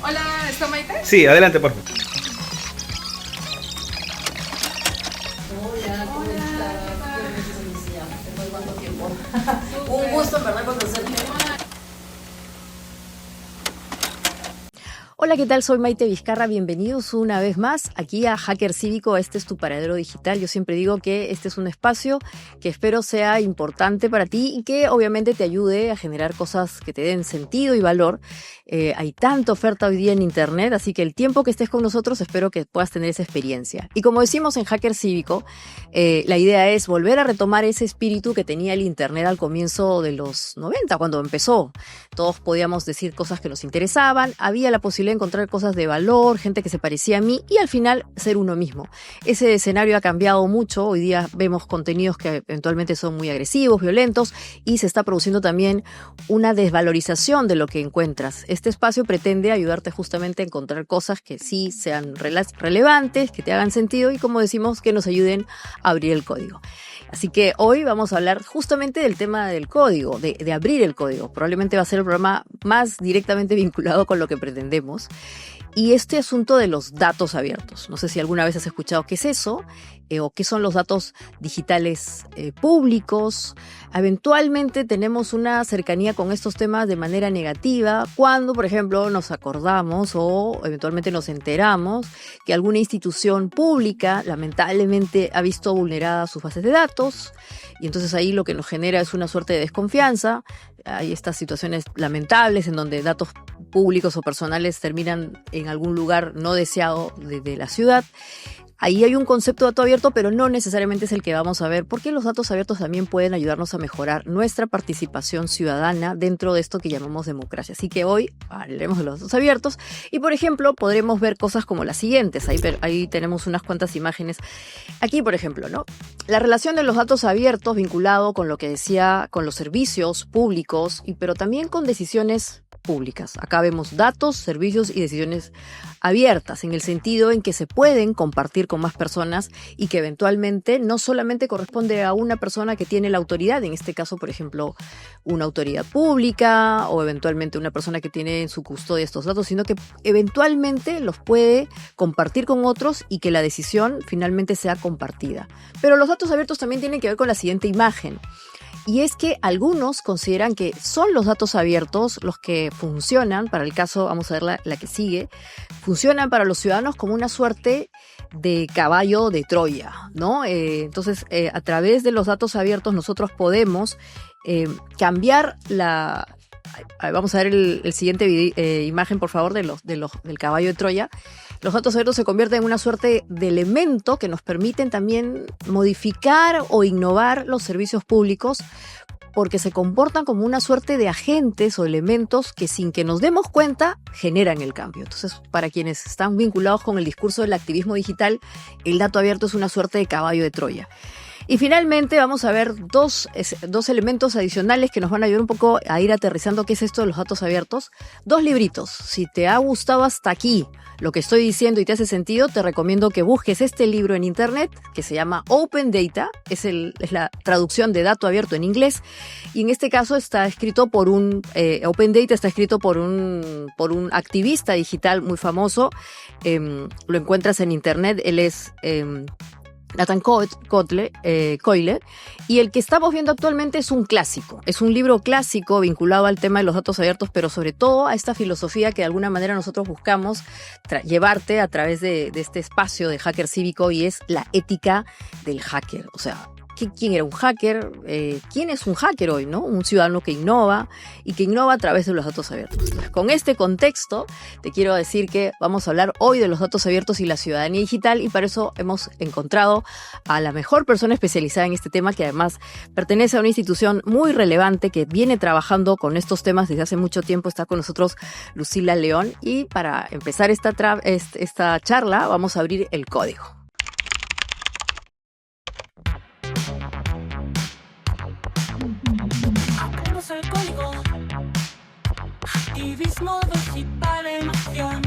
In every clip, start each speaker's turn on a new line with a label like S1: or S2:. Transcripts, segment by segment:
S1: Hola, ¿está Maite?
S2: Sí, adelante, por favor.
S3: Hola, ¿cómo
S1: Hola, ¿qué
S3: estás? Qué
S1: tal?
S3: hermosa felicidad. Después de cuánto tiempo. Un
S1: Súper.
S3: gusto, en verdad, conocerte.
S4: Hola, ¿qué tal? Soy Maite Vizcarra. Bienvenidos una vez más aquí a Hacker Cívico. Este es tu paradero digital. Yo siempre digo que este es un espacio que espero sea importante para ti y que obviamente te ayude a generar cosas que te den sentido y valor. Hay tanta oferta hoy día en Internet, así que el tiempo que estés con nosotros espero que puedas tener esa experiencia. Y como decimos en Hacker Cívico, la idea es volver a retomar ese espíritu que tenía el Internet al comienzo de los 90, cuando empezó. Todos podíamos decir cosas que nos interesaban, había la posibilidad de encontrar cosas de valor, gente que se parecía a mí y al final ser uno mismo. Ese escenario ha cambiado mucho, hoy día vemos contenidos que eventualmente son muy agresivos, violentos y se está produciendo también una desvalorización de lo que encuentras. Este espacio pretende ayudarte justamente a encontrar cosas que sí sean relevantes, que te hagan sentido y como decimos que nos ayuden a abrir el código. Así que hoy vamos a hablar justamente del tema del código, de abrir el código. Probablemente va a ser el programa más directamente vinculado con lo que pretendemos. Y este asunto de los datos abiertos. No sé si alguna vez has escuchado qué es eso o qué son los datos digitales públicos. Eventualmente tenemos una cercanía con estos temas de manera negativa cuando, por ejemplo, nos acordamos o eventualmente nos enteramos que alguna institución pública lamentablemente ha visto vulneradas sus bases de datos y entonces ahí lo que nos genera es una suerte de desconfianza. Hay estas situaciones lamentables en donde datos públicos o personales terminan en algún lugar no deseado de la ciudad. Ahí hay un concepto de dato abierto, pero no necesariamente es el que vamos a ver, porque los datos abiertos también pueden ayudarnos a mejorar nuestra participación ciudadana dentro de esto que llamamos democracia. Así que hoy hablaremos de los datos abiertos y, por ejemplo, podremos ver cosas como las siguientes. Ahí tenemos unas cuantas imágenes. Aquí, por ejemplo, ¿no? La relación de los datos abiertos vinculado con lo que decía, con los servicios públicos, pero también con decisiones públicas. Acá vemos datos, servicios y decisiones abiertas, en el sentido en que se pueden compartir con más personas y que eventualmente no solamente corresponde a una persona que tiene la autoridad, en este caso, por ejemplo, una autoridad pública o eventualmente una persona que tiene en su custodia estos datos, sino que eventualmente los puede compartir con otros y que la decisión finalmente sea compartida. Pero los datos abiertos también tienen que ver con la siguiente imagen. Y es que algunos consideran que son los datos abiertos los que funcionan, para el caso, vamos a ver la que sigue, funcionan para los ciudadanos como una suerte de caballo de Troya, ¿no? Entonces, a través de los datos abiertos nosotros podemos cambiar la... Vamos a ver el siguiente imagen, por favor, del caballo de Troya. Los datos abiertos se convierten en una suerte de elemento que nos permiten también modificar o innovar los servicios públicos porque se comportan como una suerte de agentes o elementos que sin que nos demos cuenta generan el cambio. Entonces, para quienes están vinculados con el discurso del activismo digital, el dato abierto es una suerte de caballo de Troya. Y finalmente vamos a ver dos elementos adicionales que nos van a ayudar un poco a ir aterrizando qué es esto de los datos abiertos. Dos libritos. Si te ha gustado hasta aquí lo que estoy diciendo y te hace sentido, te recomiendo que busques este libro en internet que se llama Open Data. Es la traducción de dato abierto en inglés. Y en este caso está escrito por Open Data está escrito por un activista digital muy famoso. Lo encuentras en internet. Él es... Nathan Coyle, y el que estamos viendo actualmente es un clásico, es un libro clásico vinculado al tema de los datos abiertos, pero sobre todo a esta filosofía que de alguna manera nosotros buscamos llevarte a través de este espacio de Hacker Cívico y es la ética del hacker, o sea, ¿quién era un hacker? ¿Quién es un hacker hoy, no? Un ciudadano que innova y que innova a través de los datos abiertos. Entonces, con este contexto, te quiero decir que vamos a hablar hoy de los datos abiertos y la ciudadanía digital y para eso hemos encontrado a la mejor persona especializada en este tema que además pertenece a una institución muy relevante que viene trabajando con estos temas desde hace mucho tiempo. Está con nosotros Lucila León y para empezar esta charla vamos a abrir el código.
S5: Abrimos el código. Activismo digital en acción.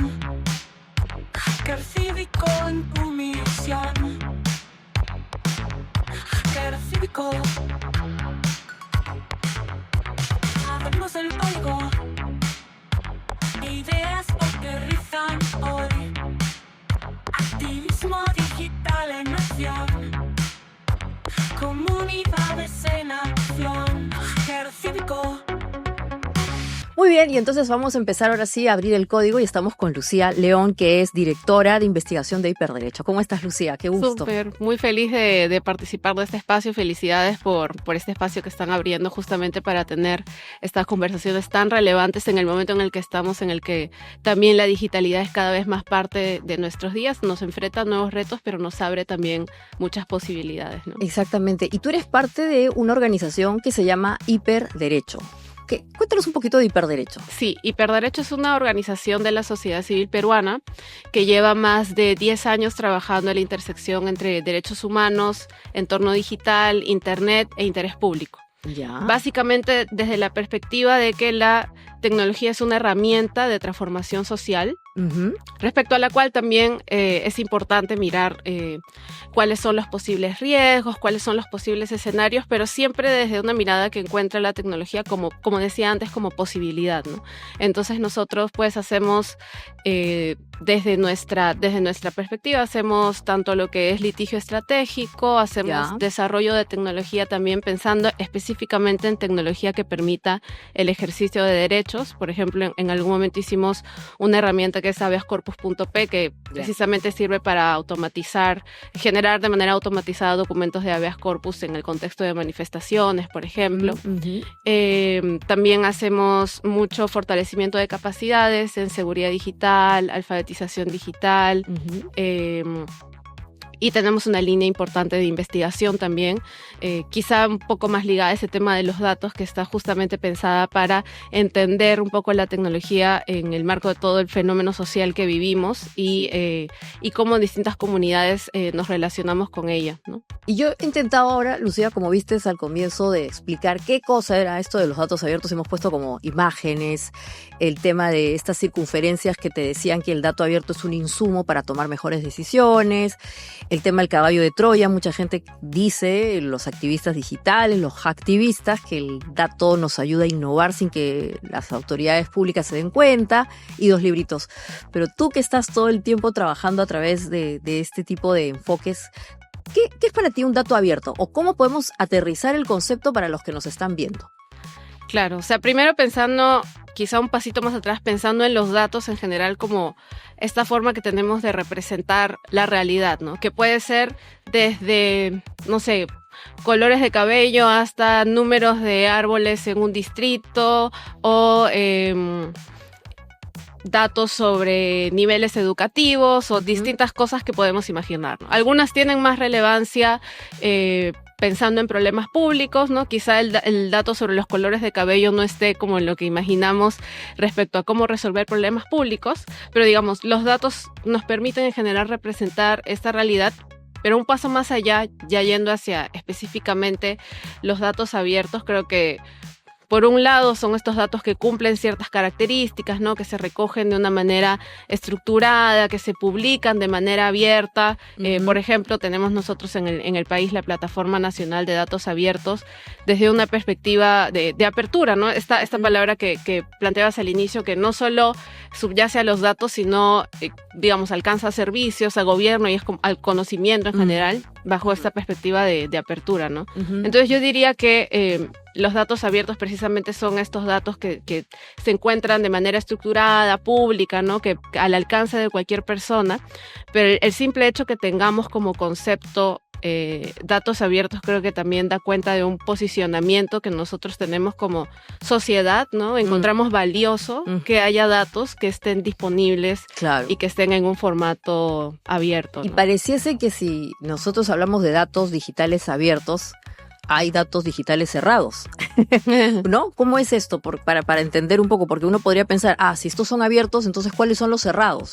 S5: Hacker cívico en tu misión. Hacker cívico. Abrimos el código. Ideas porque cívico.
S4: Muy bien, y entonces vamos a empezar ahora sí a abrir el código y estamos con Lucía León, que es directora de investigación de Hiperderecho. ¿Cómo estás, Lucía? Qué gusto.
S1: Súper, muy feliz de participar de este espacio. Felicidades por este espacio que están abriendo justamente para tener estas conversaciones tan relevantes en el momento en el que estamos, en el que también la digitalidad es cada vez más parte de nuestros días. Nos enfrenta a nuevos retos, pero nos abre también muchas posibilidades, ¿no?
S4: Exactamente. Y tú eres parte de una organización que se llama Hiperderecho. Cuéntanos un poquito de Hiperderecho.
S1: Sí, Hiperderecho es una organización de la sociedad civil peruana que lleva más de 10 años trabajando en la intersección entre derechos humanos, entorno digital, internet e interés público.
S4: Ya.
S1: Básicamente desde la perspectiva de que la tecnología es una herramienta de transformación social, respecto a la cual también es importante mirar cuáles son los posibles riesgos, cuáles son los posibles escenarios, pero siempre desde una mirada que encuentra la tecnología como decía antes, como posibilidad, ¿no? Entonces nosotros pues hacemos, desde nuestra perspectiva, hacemos tanto lo que es litigio estratégico, hacemos desarrollo de tecnología también pensando específicamente en tecnología que permita el ejercicio de derechos. Por ejemplo, en algún momento hicimos una herramienta que es habeascorpus.p, que precisamente sirve para generar de manera automatizada documentos de habeas corpus en el contexto de manifestaciones, por ejemplo. También hacemos mucho fortalecimiento de capacidades en seguridad digital, alfabetización digital, y tenemos una línea importante de investigación también, quizá un poco más ligada a ese tema de los datos, que está justamente pensada para entender un poco la tecnología en el marco de todo el fenómeno social que vivimos y cómo distintas comunidades nos relacionamos con ella, ¿no?
S4: Y yo he intentado ahora, Lucía, como viste al comienzo, de explicar qué cosa era esto de los datos abiertos. Hemos puesto como imágenes, el tema de estas circunferencias que te decían que el dato abierto es un insumo para tomar mejores decisiones. El tema del caballo de Troya, mucha gente dice, los activistas digitales, los hacktivistas, que el dato nos ayuda a innovar sin que las autoridades públicas se den cuenta, y 2 libritos. Pero tú que estás todo el tiempo trabajando a través de este tipo de enfoques, ¿qué es para ti un dato abierto? ¿O cómo podemos aterrizar el concepto para los que nos están viendo?
S1: Claro, o sea, primero pensando, quizá un pasito más atrás, pensando en los datos en general como esta forma que tenemos de representar la realidad, ¿no? Que puede ser desde, no sé, colores de cabello hasta números de árboles en un distrito o datos sobre niveles educativos o distintas cosas que podemos imaginar, ¿no? Algunas tienen más relevancia pensando en problemas públicos, ¿no? Quizá el dato sobre los colores de cabello no esté como en lo que imaginamos respecto a cómo resolver problemas públicos, pero digamos, los datos nos permiten en general representar esta realidad, pero un paso más allá, ya yendo hacia específicamente los datos abiertos, creo que por un lado son estos datos que cumplen ciertas características, ¿no? Que se recogen de una manera estructurada, que se publican de manera abierta. Por ejemplo, tenemos nosotros en el país la Plataforma Nacional de Datos Abiertos desde una perspectiva de apertura, ¿no? Esta palabra que planteabas al inicio, que no solo subyace a los datos, sino, digamos, alcanza a servicios, a gobierno y al conocimiento en general, bajo esta perspectiva de apertura, ¿no? Entonces yo diría que los datos abiertos precisamente son estos datos que se encuentran de manera estructurada, pública, ¿no? Que al alcance de cualquier persona, pero el simple hecho que tengamos como concepto datos abiertos creo que también da cuenta de un posicionamiento que nosotros tenemos como sociedad, ¿no? Encontramos valioso que haya datos que estén disponibles y que estén en un formato abierto, ¿no?
S4: Y pareciese que si nosotros hablamos de datos digitales abiertos, hay datos digitales cerrados, ¿no? ¿Cómo es esto? Para entender un poco, porque uno podría pensar, si estos son abiertos, entonces ¿cuáles son los cerrados?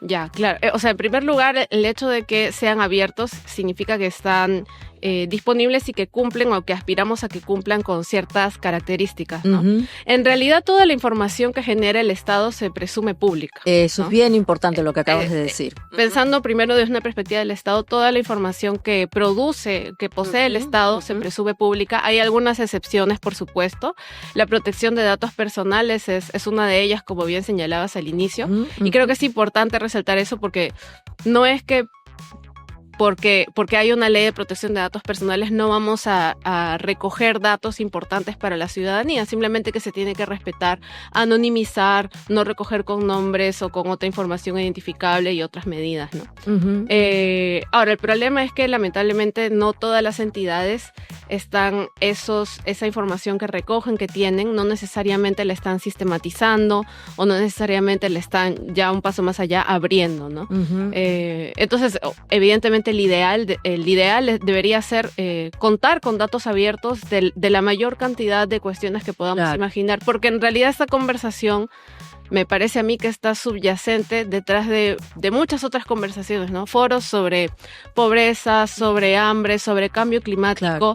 S1: Ya, claro. O sea, en primer lugar, el hecho de que sean abiertos significa que están disponibles y que cumplen o que aspiramos a que cumplan con ciertas características, ¿no? En realidad, toda la información que genera el Estado se presume pública.
S4: Eso, ¿no? Es bien importante lo que acabas de
S1: Este,
S4: decir.
S1: Pensando primero desde una perspectiva del Estado, toda la información que posee el Estado se presume pública. Hay algunas excepciones, por supuesto. La protección de datos personales es una de ellas, como bien señalabas al inicio. Y creo que es importante resaltar eso porque no es que porque hay una ley de protección de datos personales, no vamos a recoger datos importantes para la ciudadanía, simplemente que se tiene que respetar, anonimizar, no recoger con nombres o con otra información identificable y otras medidas, ¿no?
S4: Ujú.
S1: Ahora, el problema es que lamentablemente no todas las entidades están esa información que recogen, que tienen, no necesariamente la están sistematizando o no necesariamente la están ya un paso más allá abriendo, ¿no?
S4: Ujú.
S1: Entonces, evidentemente el ideal debería ser contar con datos abiertos de la mayor cantidad de cuestiones que podamos
S4: Claro.
S1: imaginar, porque en realidad esta conversación me parece a mí que está subyacente detrás de muchas otras conversaciones, ¿no? Foros sobre pobreza, sobre hambre, sobre cambio climático,
S4: Claro.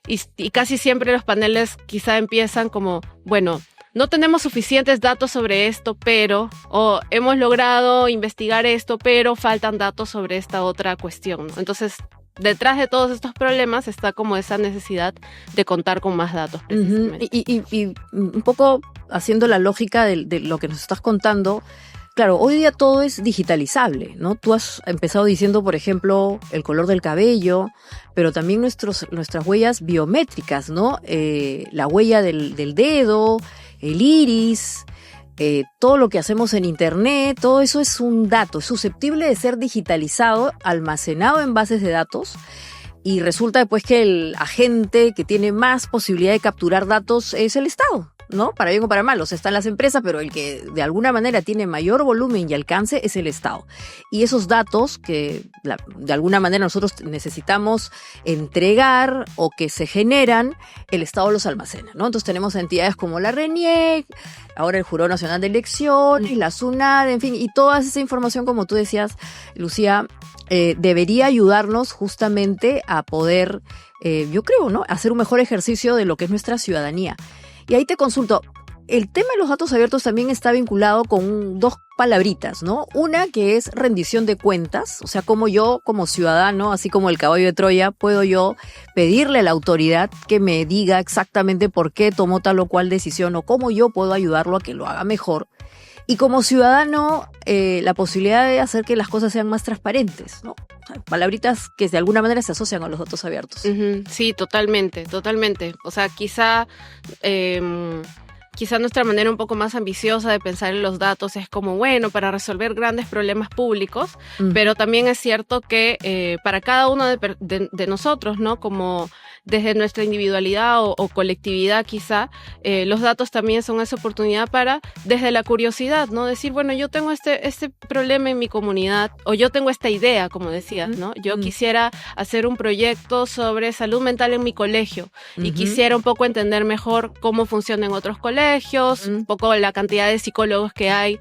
S1: y casi siempre los paneles quizá empiezan como, bueno, no tenemos suficientes datos sobre esto, o hemos logrado investigar esto, pero faltan datos sobre esta otra cuestión, ¿no? Entonces, detrás de todos estos problemas está como esa necesidad de contar con más datos,
S4: Ujú.
S1: precisamente.
S4: Y un poco haciendo la lógica de lo que nos estás contando, claro, hoy día todo es digitalizable, ¿no? Tú has empezado diciendo, por ejemplo, el color del cabello, pero también nuestras huellas biométricas, ¿no? La huella del dedo, el iris, todo lo que hacemos en internet, todo eso es un dato, es susceptible de ser digitalizado, almacenado en bases de datos. Y resulta pues que el agente que tiene más posibilidad de capturar datos es el Estado, ¿no? Para bien o para mal, o sea, están las empresas, pero el que de alguna manera tiene mayor volumen y alcance es el Estado. Y esos datos que de alguna manera nosotros necesitamos entregar o que se generan, el Estado los almacena, ¿no? Entonces tenemos entidades como la RENIEC, ahora el Jurado Nacional de Elecciones, la SUNAT, en fin, y toda esa información, como tú decías, Lucía, debería ayudarnos justamente a poder, yo creo, ¿no?, hacer un mejor ejercicio de lo que es nuestra ciudadanía. Y ahí te consulto, el tema de los datos abiertos también está vinculado con dos palabritas, ¿no? Una que es rendición de cuentas, o sea, como yo, como ciudadano, así como el caballo de Troya, puedo yo pedirle a la autoridad que me diga exactamente por qué tomó tal o cual decisión o cómo yo puedo ayudarlo a que lo haga mejor. Y como ciudadano, la posibilidad de hacer que las cosas sean más transparentes, ¿no? O sea, palabritas que de alguna manera se asocian a los datos abiertos.
S1: Ujú, sí, totalmente, totalmente. O sea, quizá nuestra manera un poco más ambiciosa de pensar en los datos es como, bueno, para resolver grandes problemas públicos, pero también es cierto que para cada uno de nosotros, ¿no? Como desde nuestra individualidad o colectividad quizá, los datos también son esa oportunidad para, desde la curiosidad, ¿no? Decir, bueno, yo tengo este problema en mi comunidad, o yo tengo esta idea, como decías, ¿no? Yo quisiera hacer un proyecto sobre salud mental en mi colegio y quisiera un poco entender mejor cómo funcionan otros colegios, un poco la cantidad de psicólogos que hay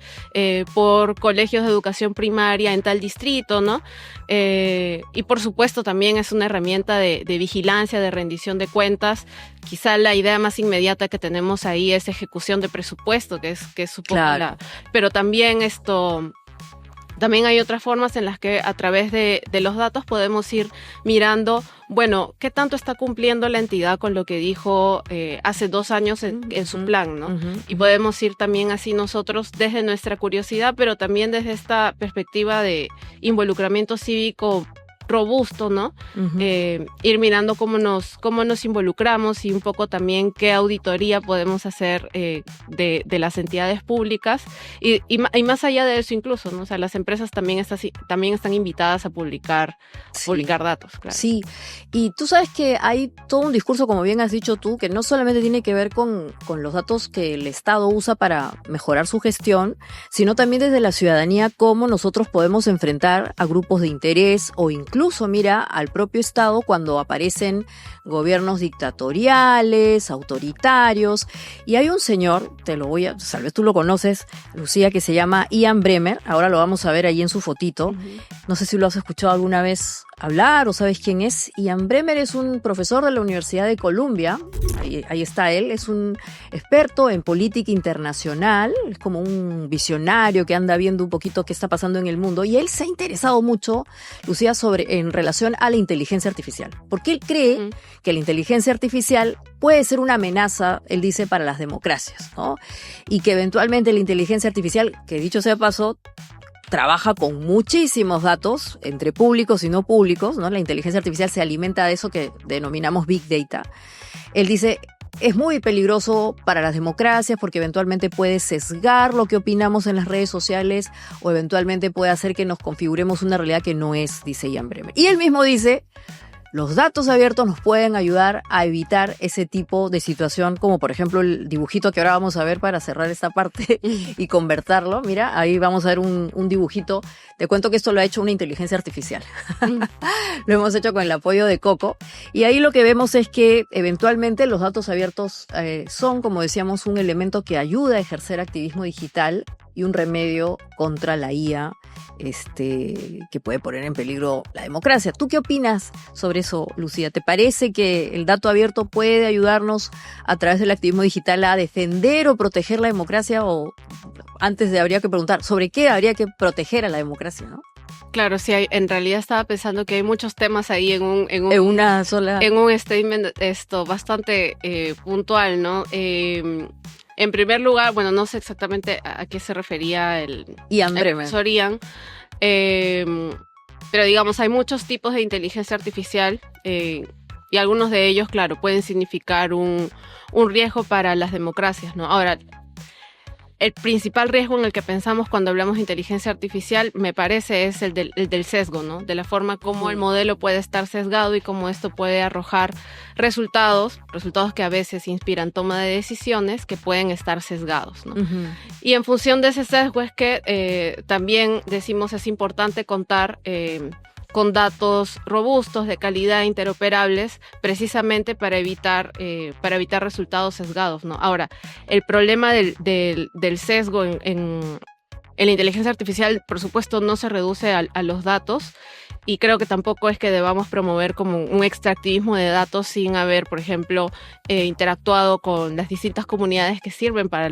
S1: por colegios de educación primaria en tal distrito, ¿no? Y por supuesto también es una herramienta de vigilancia, de rendición de cuentas. Quizá la idea más inmediata que tenemos ahí es ejecución de presupuesto, que es un poco
S4: Claro.
S1: pero también también hay otras formas en las que a través de los datos podemos ir mirando, bueno, qué tanto está cumpliendo la entidad con lo que dijo hace 2 años en su plan, ¿no? Y podemos ir también así nosotros desde nuestra curiosidad, pero también desde esta perspectiva de involucramiento cívico robusto, ¿no? Ir mirando cómo nos involucramos y un poco también qué auditoría podemos hacer de las entidades públicas y más allá de eso incluso, ¿no? O sea, las empresas también están invitadas a publicar datos, claro.
S4: Sí, y tú sabes que hay todo un discurso, como bien has dicho tú, que no solamente tiene que ver con los datos que el Estado usa para mejorar su gestión, sino también desde la ciudadanía, cómo nosotros podemos enfrentar a grupos de interés o incluso, mira, al propio Estado cuando aparecen gobiernos dictatoriales, autoritarios. Y hay un señor, tal vez tú lo conoces, Lucía, que se llama Ian Bremmer. Ahora lo vamos a ver ahí en su fotito. No sé si lo has escuchado alguna vez hablar o sabes quién es. Ian Bremmer es un profesor de la Universidad de Columbia. Ahí está él. Es un experto en política internacional. Es como un visionario que anda viendo un poquito qué está pasando en el mundo. Y él se ha interesado mucho, Lucía, en relación a la inteligencia artificial. Porque él cree que la inteligencia artificial puede ser una amenaza, él dice, para las democracias, ¿no? Y que eventualmente la inteligencia artificial, que dicho sea de paso, trabaja con muchísimos datos, entre públicos y no públicos, ¿no? La inteligencia artificial se alimenta de eso que denominamos Big Data. Él dice, es muy peligroso para las democracias porque eventualmente puede sesgar lo que opinamos en las redes sociales o eventualmente puede hacer que nos configuremos una realidad que no es, dice Jan Bremer. Y él mismo dice, los datos abiertos nos pueden ayudar a evitar ese tipo de situación, como por ejemplo el dibujito que ahora vamos a ver para cerrar esta parte y convertirlo. Mira, ahí vamos a ver un dibujito. Te cuento que esto lo ha hecho una inteligencia artificial. Lo hemos hecho con el apoyo de Coco. Y ahí lo que vemos es que eventualmente los datos abiertos son, como decíamos, un elemento que ayuda a ejercer activismo digital y un remedio contra la IA que puede poner en peligro la democracia. ¿Tú qué opinas sobre eso, Lucía? ¿Te parece que el dato abierto puede ayudarnos a través del activismo digital a defender o proteger la democracia? O antes habría que preguntar, ¿sobre qué habría que proteger a la democracia, no?
S1: Claro, sí, en realidad estaba pensando que hay muchos temas ahí en
S4: una sola...
S1: En un statement bastante puntual, ¿no? En primer lugar, bueno, no sé exactamente a qué se refería el profesor Ian, pero digamos, hay muchos tipos de inteligencia artificial y algunos de ellos, claro, pueden significar un riesgo para las democracias, ¿no? Ahora, el principal riesgo en el que pensamos cuando hablamos de inteligencia artificial, me parece, es el del sesgo, ¿no? De la forma como el modelo puede estar sesgado y cómo esto puede arrojar resultados que a veces inspiran toma de decisiones que pueden estar sesgados, ¿no? Uh-huh. Y en función de ese sesgo es que también decimos es importante contar con datos robustos, de calidad, interoperables, precisamente para evitar resultados sesgados, ¿no? Ahora, el problema del sesgo en la inteligencia artificial, por supuesto, no se reduce a los datos, y creo que tampoco es que debamos promover como un extractivismo de datos sin haber, por ejemplo, interactuado con las distintas comunidades que sirven para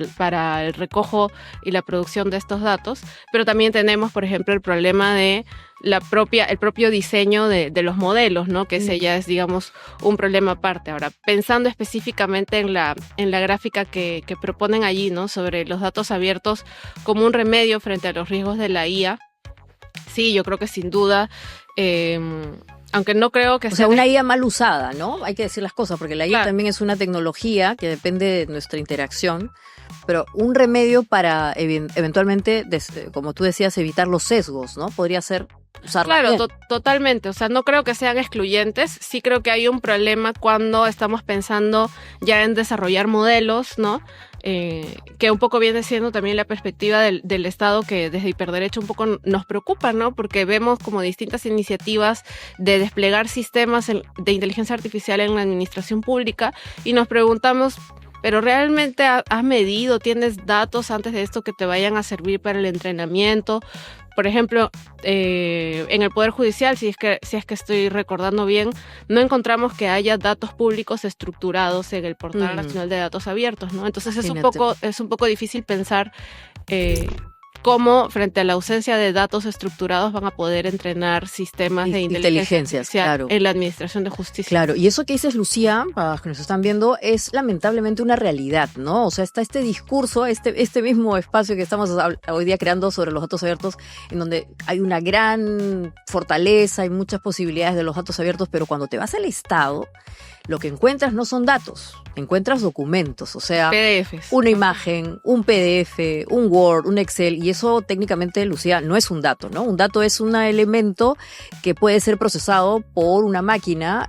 S1: el recojo y la producción de estos datos, pero también tenemos, por ejemplo, el problema de el propio diseño de los modelos, ¿no? Que ese ya es, digamos, un problema aparte. Ahora, pensando específicamente en la gráfica que proponen allí, ¿no? Sobre los datos abiertos como un remedio frente a los riesgos de la IA, sí, yo creo que sin duda, aunque no creo que
S4: sea una IA mal usada, ¿no? Hay que decir las cosas, porque la IA también es una tecnología que depende de nuestra interacción, pero un remedio para eventualmente, como tú decías, evitar los sesgos, ¿no? Podría ser usarla bien.
S1: Claro, totalmente. O sea, no creo que sean excluyentes. Sí creo que hay un problema cuando estamos pensando ya en desarrollar modelos, ¿no? Que un poco viene siendo también la perspectiva del Estado, que desde Hiperderecho un poco nos preocupa, ¿no? Porque vemos como distintas iniciativas de desplegar sistemas de inteligencia artificial en la administración pública y nos preguntamos, ¿pero realmente has medido, tienes datos antes de esto que te vayan a servir para el entrenamiento? Por ejemplo, en el Poder Judicial, si es que estoy recordando bien, no encontramos que haya datos públicos estructurados en el Portal Nacional de Datos Abiertos, ¿no? Entonces es un poco difícil pensar cómo, frente a la ausencia de datos estructurados, van a poder entrenar sistemas de inteligencia artificial en la administración de justicia.
S4: Claro, y eso que dices, Lucía, para los que nos están viendo, es lamentablemente una realidad, ¿no? O sea, está este discurso, este mismo espacio que estamos hoy día creando sobre los datos abiertos, en donde hay una gran fortaleza, hay muchas posibilidades de los datos abiertos, pero cuando te vas al Estado, lo que encuentras no son datos, encuentras documentos, o sea,
S1: PDFs.
S4: Una imagen, un PDF, un Word, un Excel, y eso técnicamente, Lucía, no es un dato, ¿no? Un dato es un elemento que puede ser procesado por una máquina,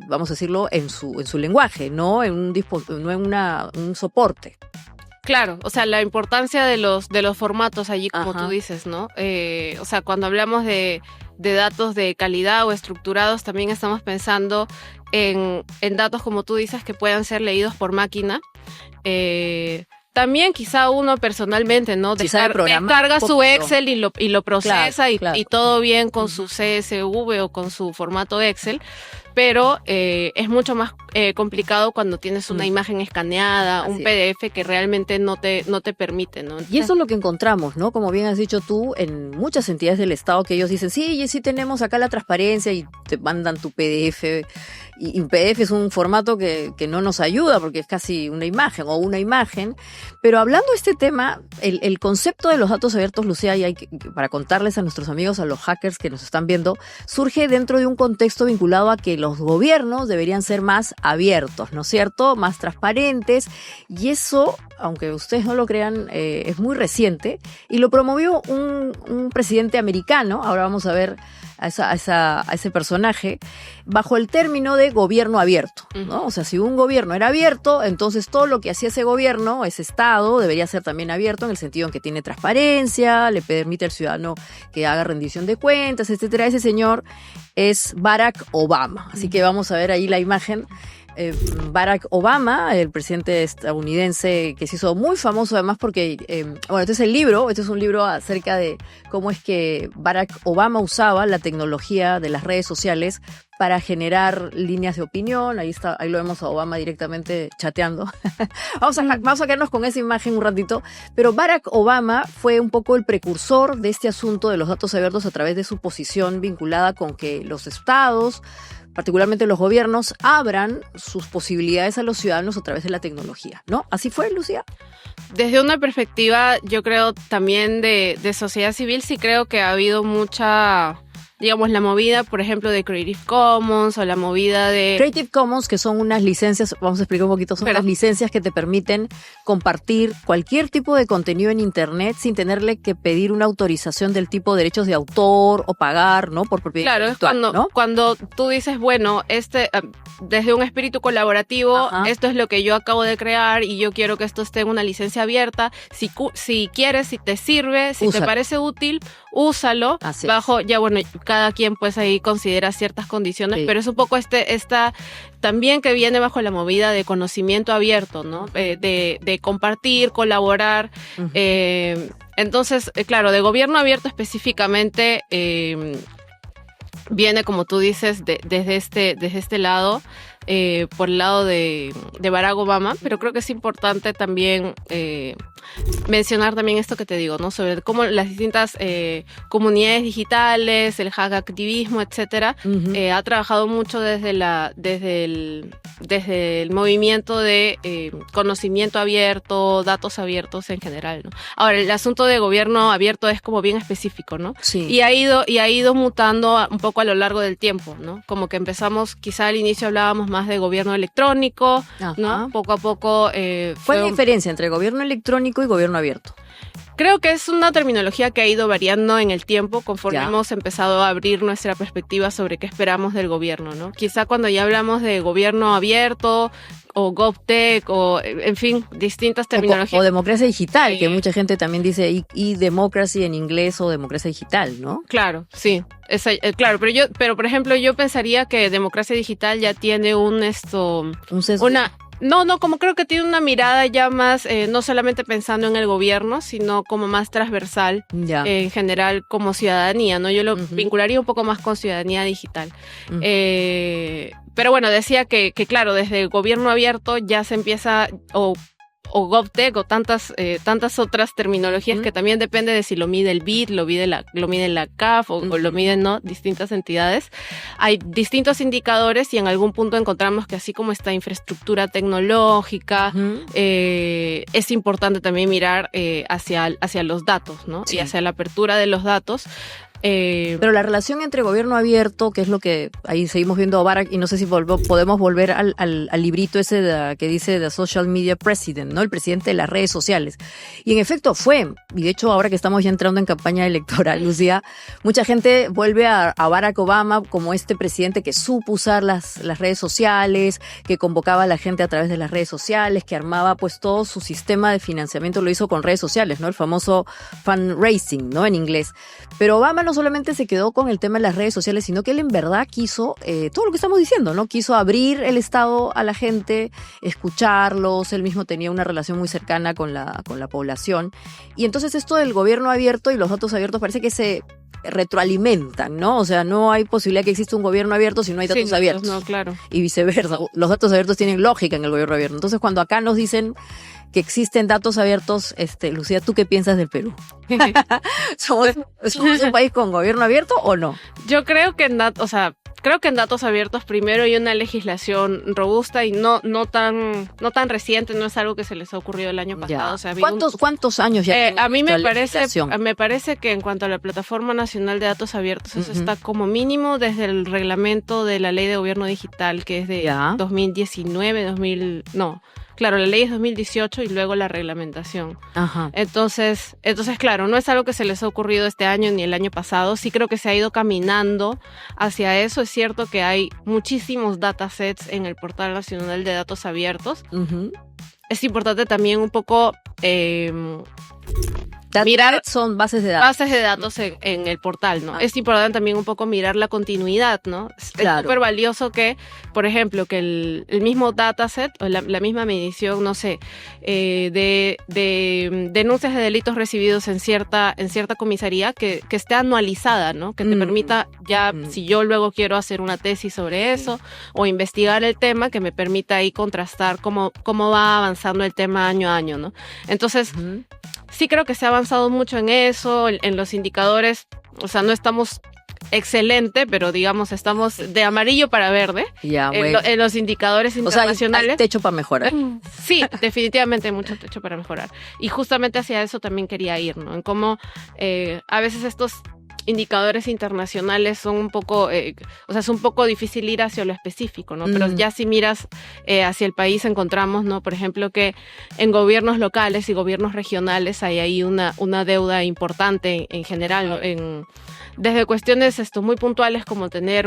S4: vamos a decirlo, en su lenguaje, no en un soporte.
S1: Claro, o sea, la importancia de los formatos allí, como tú dices, ¿no? O sea, cuando hablamos de datos de calidad o estructurados, también estamos pensando en datos, como tú dices, que puedan ser leídos por máquina. También quizá uno personalmente, ¿no? Descarga su Excel y lo procesa, claro. Y todo bien con su CSV o con su formato Excel. pero es mucho más complicado cuando tienes una imagen escaneada,
S4: Así
S1: un
S4: es.
S1: PDF que realmente no te permite, ¿no?
S4: Y eso es lo que encontramos, ¿no? Como bien has dicho tú, en muchas entidades del Estado que ellos dicen, sí, sí tenemos acá la transparencia y te mandan tu PDF. Y un PDF es un formato que no nos ayuda porque es casi una imagen o una imagen. Pero hablando de este tema, el concepto de los datos abiertos, Lucía, y hay para contarles a nuestros amigos, a los hackers que nos están viendo, surge dentro de un contexto vinculado a que los gobiernos deberían ser más abiertos, ¿no es cierto? Más transparentes. Y eso, aunque ustedes no lo crean, es muy reciente y lo promovió un presidente americano. Ahora vamos a ver a ese personaje bajo el término de gobierno abierto, ¿no? O sea, si un gobierno era abierto, entonces todo lo que hacía ese gobierno, ese Estado, debería ser también abierto en el sentido en que tiene transparencia, le permite al ciudadano que haga rendición de cuentas, etcétera. Ese señor es Barack Obama. Así que vamos a ver ahí la imagen. Barack Obama, el presidente estadounidense que se hizo muy famoso además porque, bueno, este es un libro acerca de cómo es que Barack Obama usaba la tecnología de las redes sociales para generar líneas de opinión. Ahí lo vemos a Obama directamente chateando. Vamos a quedarnos con esa imagen un ratito. Pero Barack Obama fue un poco el precursor de este asunto de los datos abiertos a través de su posición vinculada con que los estados, particularmente los gobiernos, abran sus posibilidades a los ciudadanos a través de la tecnología, ¿no? ¿Así fue, Lucía?
S1: Desde una perspectiva, yo creo también de sociedad civil, sí creo que ha habido mucha, digamos, la movida, por ejemplo, de Creative Commons o la movida de...
S4: Creative Commons, que son unas licencias, vamos a explicar un poquito, son unas licencias que te permiten compartir cualquier tipo de contenido en Internet sin tenerle que pedir una autorización del tipo de derechos de autor o pagar, ¿no? Por propiedad
S1: Claro, es
S4: intelectual, ¿no?
S1: cuando tú dices, bueno, desde un espíritu colaborativo,
S4: Ajá.
S1: esto es lo que yo acabo de crear y yo quiero que esto esté en una licencia abierta. Si quieres, si te sirve, si
S4: Úsalo.
S1: te parece útil, úsalo.
S4: Así
S1: Bajo, ya bueno, cada quien pues ahí considera ciertas condiciones,
S4: Sí.
S1: pero es un poco esta también que viene bajo la movida de conocimiento abierto, ¿no? De compartir, colaborar.
S4: Ujú.
S1: Entonces, claro, de gobierno abierto específicamente viene, como tú dices, desde este lado, por el lado de Barack Obama, pero creo que es importante también mencionar también esto que te digo, ¿no? Sobre cómo las distintas comunidades digitales, el hackactivismo, etcétera,
S4: Ujú.
S1: ha trabajado mucho desde el movimiento de conocimiento abierto, datos abiertos en general, ¿no? Ahora, el asunto de gobierno abierto es como bien específico, ¿no?
S4: Sí.
S1: Y ha ido mutando un poco a lo largo del tiempo, ¿no? Como que empezamos, quizá al inicio hablábamos más de gobierno electrónico,
S4: Ajá.
S1: ¿no? Poco a poco
S4: ¿Cuál es
S1: fue
S4: la diferencia entre gobierno electrónico y gobierno abierto?
S1: Creo que es una terminología que ha ido variando en el tiempo conforme
S4: Ya.
S1: hemos empezado a abrir nuestra perspectiva sobre qué esperamos del gobierno, ¿no? Quizá cuando ya hablamos de gobierno abierto o GovTech o, en fin, distintas terminologías.
S4: O democracia digital,
S1: Sí.
S4: que mucha gente también dice e-democracy en inglés o democracia digital, ¿no?
S1: Claro, sí. Claro, pero por ejemplo, yo pensaría que democracia digital ya tiene
S4: Un sesgo.
S1: No, como creo que tiene una mirada ya más, no solamente pensando en el gobierno, sino como más transversal
S4: Ya.
S1: en general como ciudadanía, ¿no? Yo lo
S4: Ujú.
S1: vincularía un poco más con ciudadanía digital.
S4: Ujú.
S1: Pero bueno, decía que claro, desde el gobierno abierto ya se empieza, o GovTech o tantas otras terminologías que también depende de si lo mide el BID, lo mide la CAF o lo miden, ¿no? Distintas entidades. Hay distintos indicadores y en algún punto encontramos que así como esta infraestructura tecnológica,
S4: Ujú.
S1: es importante también mirar hacia los datos, ¿no?
S4: Sí.
S1: Y hacia la apertura de los datos.
S4: Pero la relación entre gobierno abierto, que es lo que ahí seguimos viendo a Barack, y no sé si podemos volver al librito ese que dice The Social Media President, ¿no? El presidente de las redes sociales. Y en efecto fue, y de hecho ahora que estamos ya entrando en campaña electoral, Lucía, mucha gente vuelve a Barack Obama como este presidente que supo usar las redes sociales, que convocaba a la gente a través de las redes sociales, que armaba pues todo su sistema de financiamiento, lo hizo con redes sociales, ¿no? El famoso fundraising, ¿no? En inglés. Pero Obama no solamente se quedó con el tema de las redes sociales, sino que él en verdad quiso todo lo que estamos diciendo, ¿no? Quiso abrir el Estado a la gente, escucharlos, él mismo tenía una relación muy cercana con la población. Y entonces esto del gobierno abierto y los datos abiertos parece que se retroalimentan, ¿no? O sea, no hay posibilidad que exista un gobierno abierto si no hay datos
S1: Sí,
S4: abiertos.
S1: no, claro.
S4: Y viceversa, los datos abiertos tienen lógica en el gobierno abierto. Entonces, cuando acá nos dicen que existen datos abiertos, Lucía, ¿tú qué piensas del Perú? ¿Somos un país con gobierno abierto o no?
S1: Yo creo que creo que en datos abiertos primero hay una legislación robusta y no tan reciente, no es algo que se les ha ocurrido el año pasado.
S4: Ya.
S1: O sea, ha habido
S4: ¿Cuántos años ya tiene
S1: a mí
S4: esta
S1: me
S4: legislación?
S1: parece que en cuanto a la Plataforma Nacional de Datos Abiertos, eso está como mínimo desde el reglamento de la Ley de Gobierno Digital, que es de
S4: Ya.
S1: 2019, claro, la ley es 2018 y luego la reglamentación.
S4: Ajá.
S1: Entonces, claro, no es algo que se les ha ocurrido este año ni el año pasado. Sí creo que se ha ido caminando hacia eso. Es cierto que hay muchísimos datasets en el Portal Nacional de Datos Abiertos.
S4: Ujú.
S1: Es importante también un poco mirar
S4: son bases de datos.
S1: bases de datos en el portal, ¿no? Es importante también un poco mirar la continuidad, ¿no?
S4: Claro.
S1: Es súper valioso que, por ejemplo, que el mismo dataset o la misma medición, no sé, de denuncias de delitos recibidos en cierta comisaría que esté anualizada, ¿no? Que te permita ya, si yo luego quiero hacer una tesis sobre eso o investigar el tema, que me permita ahí contrastar cómo va avanzando el tema año a año, ¿no? Entonces, sí creo que se ha avanzado mucho en eso, en los indicadores. O sea, no estamos excelente, pero digamos estamos de amarillo para verde
S4: Ya, bueno.
S1: en los indicadores internacionales.
S4: Hay techo para mejorar.
S1: Sí, definitivamente hay mucho techo para mejorar. Y justamente hacia eso también quería ir, ¿no? En cómo a veces estos indicadores internacionales son un poco, es un poco difícil ir hacia lo específico, ¿no? Pero ya si miras hacia el país encontramos, ¿no? Por ejemplo, que en gobiernos locales y gobiernos regionales hay ahí una deuda importante en general, ¿no? Desde cuestiones muy puntuales como tener